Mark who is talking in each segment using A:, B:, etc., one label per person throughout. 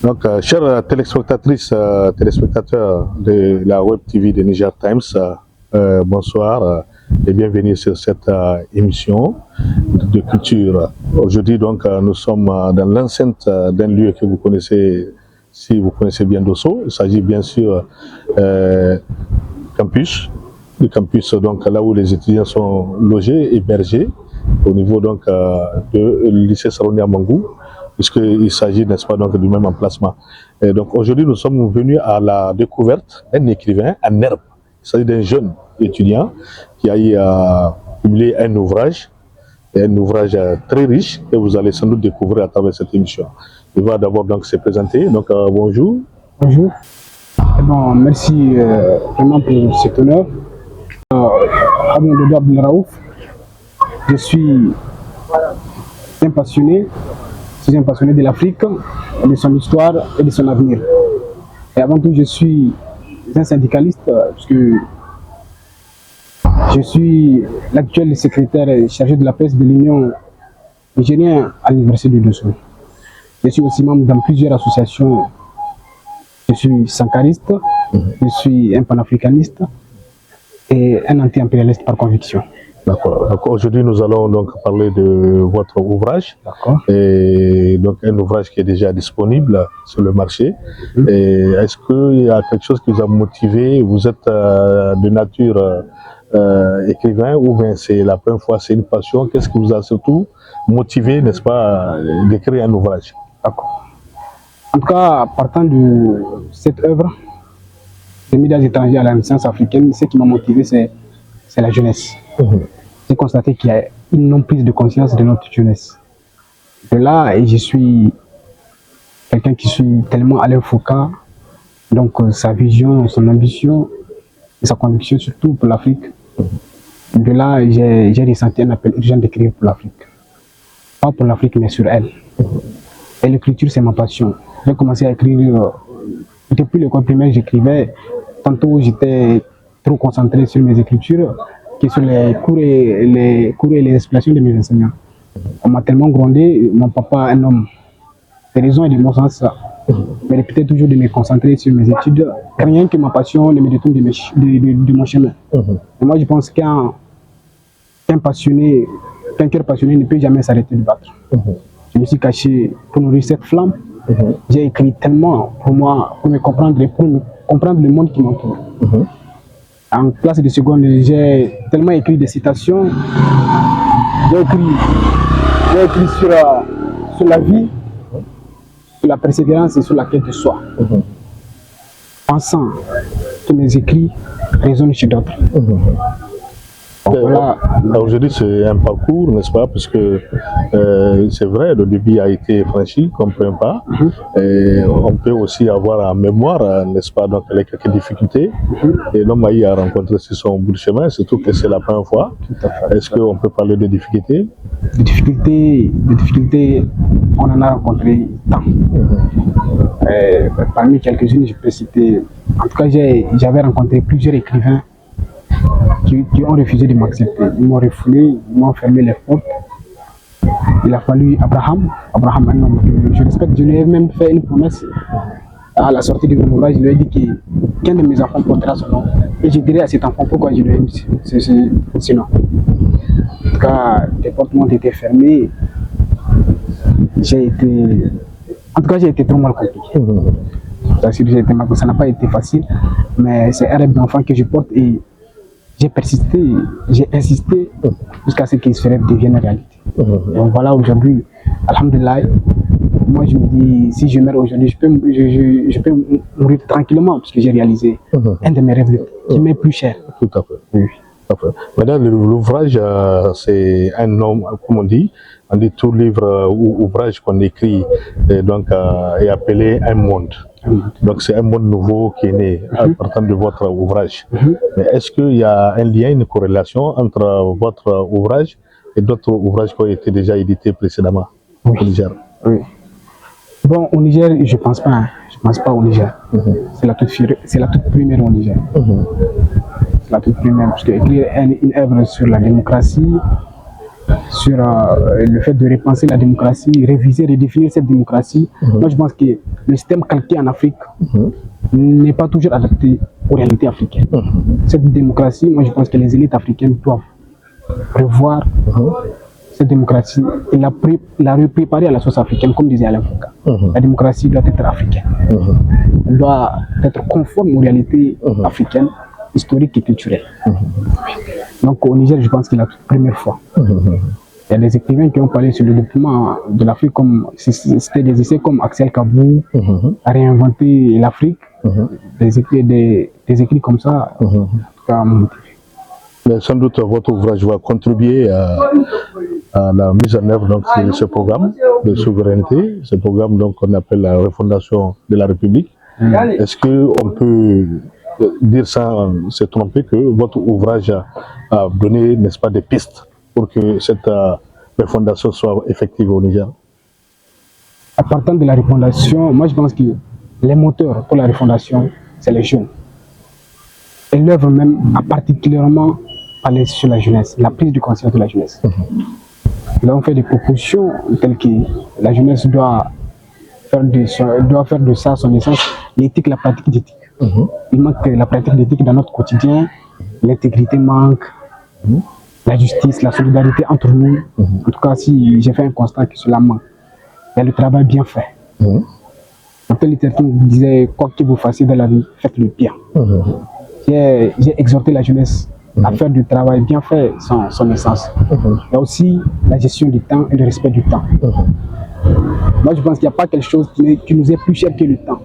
A: Donc, chers téléspectatrices, téléspectateurs de la Web TV de Niger Times, bonsoir et bienvenue sur cette émission de culture. Aujourd'hui, donc, nous sommes dans l'enceinte d'un lieu que vous connaissez, si vous connaissez bien Dosso. Il s'agit bien sûr campus, le campus donc là où les étudiants sont logés, hébergés, au niveau donc de lycée Saronia Mangou, puisqu'il s'agit, n'est-ce pas, donc du même emplacement. Et donc aujourd'hui, nous sommes venus à la découverte d'un écrivain en herbe. Il s'agit d'un jeune étudiant qui a publié un ouvrage très riche que vous allez sans doute découvrir à travers cette émission. Il va d'abord donc se présenter. Donc bonjour.
B: Bonjour. Bon, merci vraiment pour cet honneur. Abdou Abdel Raouf. Je suis un passionné de l'Afrique, de son histoire et de son avenir. Et avant tout, je suis un syndicaliste puisque je suis l'actuel secrétaire chargé de la presse de l'Union nigérienne à l'Université de Dosso. Je suis aussi membre dans plusieurs associations. Je suis sankariste, je suis un panafricaniste et un anti-impérialiste par conviction.
A: D'accord. Aujourd'hui, nous allons donc parler de votre ouvrage.
B: D'accord.
A: Et donc un ouvrage qui est déjà disponible sur le marché. Et est-ce qu'il y a quelque chose qui vous a motivé? Vous êtes de nature écrivain ou bien c'est la première fois, c'est une passion? Qu'est-ce qui vous a surtout motivé, n'est-ce pas, d'écrire un ouvrage?
B: D'accord. En tout cas, partant de cette œuvre, les médias étrangers à la Renaissance africaine, ce qui m'a motivé, c'est la jeunesse. J'ai constaté qu'il y a une non-prise de conscience de notre jeunesse. De là, et je suis quelqu'un qui suis tellement Alain Foucault, donc sa vision, son ambition et sa conviction surtout pour l'Afrique. De là, j'ai ressenti un appel urgent d'écrire pour l'Afrique. Pas pour l'Afrique, mais sur elle. Et l'écriture, c'est ma passion. J'ai commencé à écrire, depuis l'école primaire, j'écrivais. Tantôt, j'étais trop concentré sur mes écritures que sur les cours et les explications de mes enseignants. On m'a tellement grondé, mon papa, un homme de raison et de bon sens, me répétait toujours de me concentrer sur mes études, rien que ma passion ne me détourne de mon chemin. Et moi, je pense qu'un cœur passionné ne peut jamais s'arrêter de battre. Je me suis caché pour nourrir cette flamme. J'ai écrit tellement pour moi, pour me comprendre le monde qui m'entoure. En classe de seconde, j'ai tellement écrit des citations. J'ai écrit sur la vie, sur la persévérance et sur la quête de soi. Pensant que mes écrits résonnent chez d'autres.
A: Voilà. Aujourd'hui, c'est un parcours, n'est-ce pas? Parce que c'est vrai, le début a été franchi, comme un pas. Et on peut aussi avoir en mémoire, n'est-ce pas, donc les quelques difficultés. Et l'homme a rencontré sur son bout de chemin, surtout que c'est la première fois. Est-ce qu'on peut parler de difficultés?
B: Des difficultés, on en a rencontré tant. Parmi quelques-unes, je peux citer. En tout cas, j'avais rencontré plusieurs écrivains qui ont refusé de m'accepter. Ils m'ont refoulé, ils m'ont fermé les portes. Il a fallu Abraham, un homme que je respecte. Je lui ai même fait une promesse à la sortie de mon ouvrage. Je lui ai dit qu'un de mes enfants portera son nom. Et je dirai à cet enfant pourquoi je lui ai mis ce nom. En tout cas, les portes m'ont été fermées. J'ai été trop mal compris. Ça n'a pas été facile, mais c'est un rêve d'enfant que je porte et j'ai persisté, j'ai insisté jusqu'à ce que ce rêve devienne réalité. Donc voilà, aujourd'hui, alhamdoulilah, moi je me dis, si je meurs aujourd'hui, je peux mourir tranquillement parce que j'ai réalisé un de mes rêves qui m'est plus cher.
A: Tout à fait. Oui. Maintenant, l'ouvrage, c'est un nom, comme on dit tout livre ou ouvrage qu'on écrit donc, est appelé un monde. Donc c'est un monde nouveau qui est né à partir de votre ouvrage. Mais est-ce qu'il y a un lien, une corrélation entre votre ouvrage et d'autres ouvrages qui ont été déjà édités précédemment au Niger?
B: Oui. Bon, au Niger, je pense pas. Je pense pas au Niger. C'est la toute première au Niger. C'est la toute première, parce qu'écrire une œuvre sur la démocratie, sur le fait de repenser la démocratie, réviser, redéfinir cette démocratie. Moi, je pense que le système calqué en Afrique n'est pas toujours adapté aux réalités africaines. Cette démocratie, moi, je pense que les élites africaines doivent revoir cette démocratie et la repréparer à la sauce africaine, comme disait Alain Foucault. La démocratie doit être africaine. Elle doit être conforme aux réalités africaines, historiques et culturelles. Donc au Niger, je pense que c'est la toute première fois. Il y a des écrivains qui ont parlé sur le développement de l'Afrique, comme c'était des essais comme Axel Kabou a réinventé l'Afrique, des écrits comme ça, en tout cas motivés.
A: Mais sans doute votre ouvrage va contribuer à la mise en œuvre donc, de ce programme de souveraineté, ce programme donc qu'on appelle la refondation de la République. Est-ce qu'on peut dire sans se tromper que votre ouvrage a donné, n'est-ce pas, des pistes pour que cette refondation soit effective au Niger?
B: À partir de la refondation, moi je pense que les moteurs pour la refondation, c'est les jeunes. Et l'œuvre même a particulièrement parlé sur la jeunesse, la prise de conscience de la jeunesse. Là, on fait des propositions telles que la jeunesse doit faire de ça son essence, l'éthique, la pratique d'éthique. Il manque la pratique d'éthique dans notre quotidien, l'intégrité manque, la justice, la solidarité entre nous. En tout cas, si j'ai fait un constat que cela manque, il y a le travail bien fait. Martin Luther King disait, quoi que vous fassiez dans la vie, faites-le bien. J'ai exhorté la jeunesse à faire du travail bien fait son essence. Il y a aussi la gestion du temps et le respect du temps. Moi, je pense qu'il n'y a pas quelque chose qui nous est plus cher que le temps.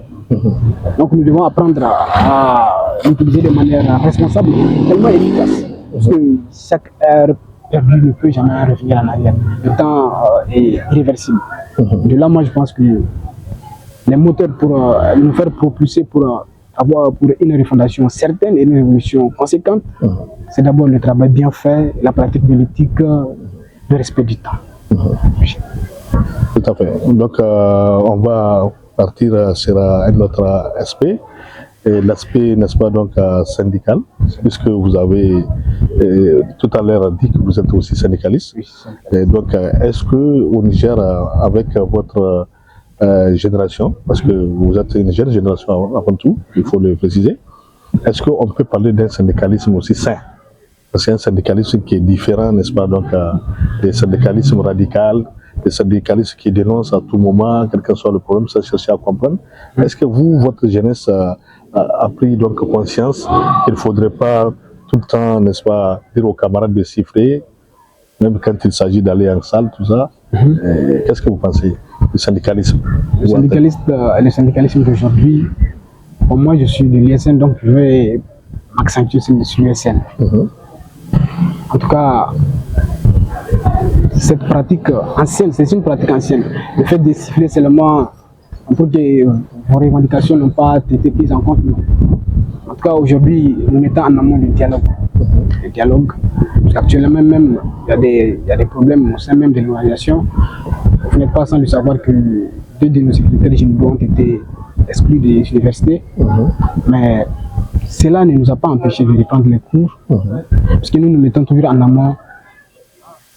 B: Donc, nous devons apprendre à l'utiliser de manière responsable et tellement efficace. Parce que chaque heure perdue ne peut jamais revenir en arrière. Le temps est irréversible. De là, moi, je pense que les moteurs pour nous faire propulser pour une refondation certaine et une révolution conséquente, c'est d'abord le travail bien fait, la pratique de l'éthique, le respect du temps.
A: Tout à fait. Donc, on va partir sur un autre aspect, l'aspect, n'est-ce pas, donc syndical, puisque vous avez tout à l'heure dit que vous êtes aussi syndicaliste. Et donc, est-ce que au Niger, avec votre génération, parce que vous êtes une jeune génération avant tout, il faut le préciser, est-ce qu'on peut parler d'un syndicalisme aussi sain? Parce que c'est un syndicalisme qui est différent, n'est-ce pas, donc des syndicalismes radicaux, des syndicalistes qui dénoncent à tout moment, quel que soit le problème, sans chercher à comprendre. Est-ce que vous, votre jeunesse, a pris donc conscience qu'il ne faudrait pas tout le temps, n'est-ce pas, dire aux camarades de siffler, même quand il s'agit d'aller en salle, tout ça? Qu'est-ce que vous pensez du syndicalisme?
B: Le syndicalisme d'aujourd'hui, pour moi, je suis de l'ISN, donc je vais m'accentuer sur l'ISN. En tout cas, cette pratique ancienne, c'est une pratique ancienne. Le fait de siffler seulement pour que vos revendications n'ont pas été prises en compte. Non. En tout cas, aujourd'hui, nous mettons en amont le dialogue. Le dialogue. Parce qu'actuellement même, il y a des problèmes au sein même de l'organisation. Vous n'êtes pas sans le savoir que 2 de nos secrétaires généraux ont été exclus des universités. Mais cela ne nous a pas empêché de reprendre les cours. Parce que nous nous mettons toujours en amont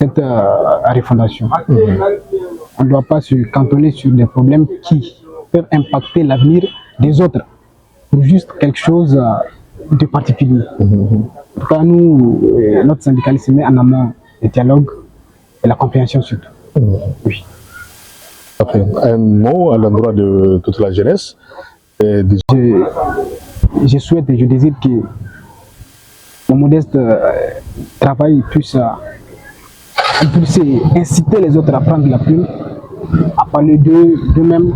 B: cette refondation. On ne doit pas se cantonner sur des problèmes qui peuvent impacter l'avenir des autres pour juste quelque chose de particulier. En tout cas, nous, notre syndicalisme met en amont le dialogue et la compréhension surtout. Oui.
A: Un mot à l'endroit de toute la jeunesse.
B: Je souhaite et je désire que mon modeste travail puisse impulser, inciter les autres à prendre la plume, à parler d'eux-mêmes,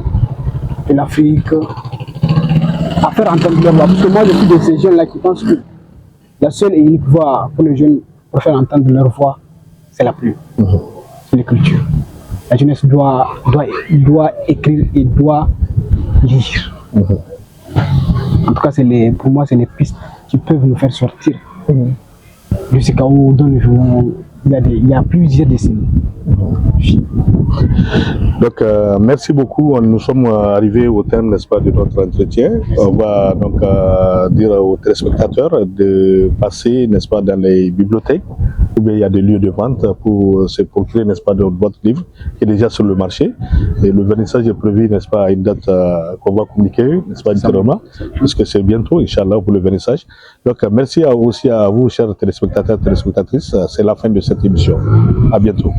B: de l'Afrique, à faire entendre leur voix. Parce que moi, je suis de ces jeunes-là qui pensent que la seule et unique voix pour les jeunes, pour faire entendre leur voix, c'est la plume, c'est l'écriture. La jeunesse doit écrire et doit lire. En tout cas, pour moi, c'est les pistes qui peuvent nous faire sortir de ce chaos dont nous jouons il y a plusieurs décennies.
A: Donc, merci beaucoup. Nous sommes arrivés au terme, n'est-ce pas, de notre entretien. On va donc dire aux téléspectateurs de passer, n'est-ce pas, dans les bibliothèques ou bien il y a des lieux de vente pour se procurer, n'est-ce pas, votre livre qui est déjà sur le marché. Et le vernissage est prévu, n'est-ce pas, à une date qu'on va communiquer, n'est-ce pas, différemment, puisque c'est bientôt, Inch'Allah, pour le vernissage. Donc, merci aussi à vous, chers téléspectateurs, téléspectatrices. C'est la fin de cette émission. À bientôt.